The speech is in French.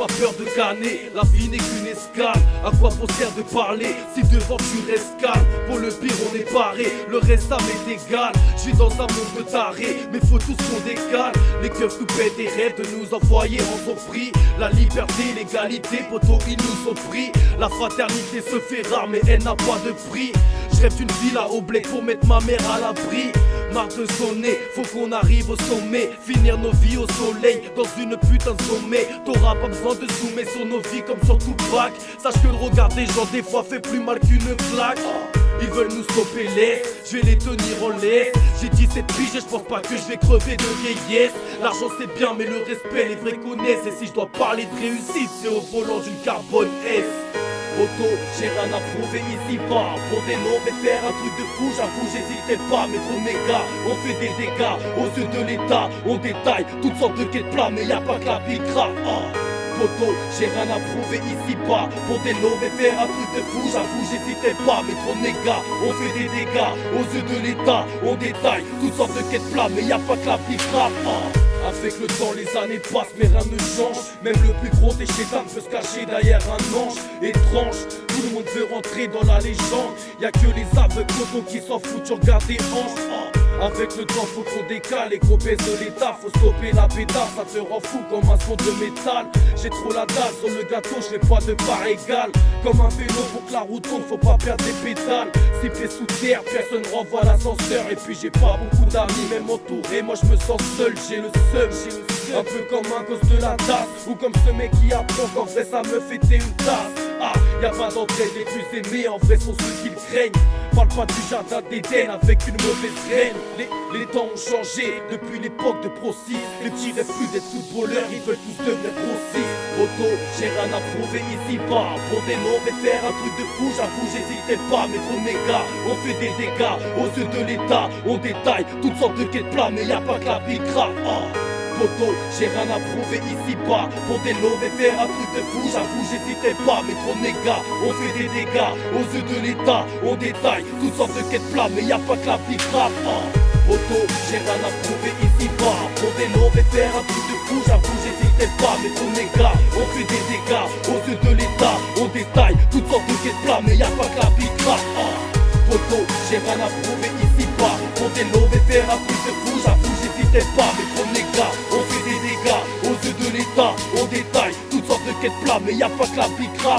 pas peur de canner, la vie n'est qu'une escale. À quoi faut sert de parler si devant tu restes calme? Pour le pire on est paré, le reste ça m'est égal. Je suis dans un monde de tarés, mais faut tous qu'on décale. Les keufs nous paient des rêves de nous envoyer en son prix. La liberté, l'égalité, poteau ils nous ont pris. La fraternité se fait rare mais elle n'a pas de prix. Je rêve d'une villa au blé pour mettre ma mère à l'abri. Marre de sonner, faut qu'on arrive au sommet. Finir nos vies au soleil, dans une putain de sommet. T'auras pas besoin de zoomer sur nos vies comme sur Tupac. Sache que le regard des gens des fois fait plus mal qu'une claque. Ils veulent nous stopper l'air, je vais les tenir en laisse. J'ai 17 piges et je pense pas que je vais crever de vieillesse. L'argent c'est bien mais le respect les vrais connaissent. Et si je dois parler de réussite c'est au volant d'une Carbone S. Auto, j'ai rien à prouver ici pas. Pour des noms mais faire un truc de fou, j'avoue j'hésitais pas. Mais trop méga, on fait des dégâts aux yeux de l'état. On détaille toutes sortes de quêtes plats mais y'a pas que la bigra. Poto, j'ai rien à prouver ici pas. Pour des noms mais faire un truc de fou, j'avoue j'hésitais pas. Mais trop méga, on fait des dégâts aux yeux de l'état. On détaille toutes sortes de quêtes plats mais y'a pas que la bigra. Avec le temps les années passent mais rien ne change. Même le plus gros des chétans peut se cacher derrière un ange étrange. Tout le monde veut rentrer dans la légende. Y'a que les aveugles qui s'en foutent, tu regardes des hanches. Avec le temps faut qu'on décale et qu'on baisse de l'état. Faut stopper la pédale, ça te rend fou comme un son de métal. J'ai trop la dalle sur le gâteau, je fais pas de part égale. Comme un vélo pour que la route tourne, faut pas perdre des pédales. 6 pieds sous terre, personne renvoie l'ascenseur. Et puis j'ai pas beaucoup d'amis, même entouré, moi je me sens seul, j'ai le seum. Un peu comme un gosse de la tasse, ou comme ce mec qui apprend qu'en vrai ça me fêtait une tasse. Y'a pas d'entraide, les plus aimés en vrai sont ceux qui le craignent. Parle pas du jardin d'Éden avec une mauvaise graine. Les temps ont changé depuis l'époque de Pro 6. Les petits rêvent plus d'être footballeurs, ils veulent tous devenir grossistes. Auto, j'ai rien à prouver ici pas. Pour des noms mais faire un truc de fou, j'avoue j'hésitais pas. Mais trop méga, on fait des dégâts aux yeux de l'état. On détaille toutes sortes de quêtes plats mais y'a pas que la bigra. Poto, j'ai rien à prouver ici pas. Pour des noms mais faire un truc de fou, j'avoue j'hésitais pas. Mais trop méga, on fait des dégâts aux yeux de l'état. On détaille toutes sortes de quêtes plats mais y'a pas que la bigra. Poto, j'ai rien à prouver ici pas. Pour des noms mais faire un truc de fou, j'avoue j'hésitais pas. Mais trop méga, on fait des dégâts aux yeux de l'état. On détaille toutes sortes de quêtes plats mais y'a pas que la bigra. Poto, j'ai rien à prouver ici pas. Pour des noms mais faire un truc de fou, j'avoue j'hésitais pas. Mais trop méga, on fait des dégâts aux yeux de l'état. On détaille toutes sortes de quêtes plats mais y'a pas que la bigra.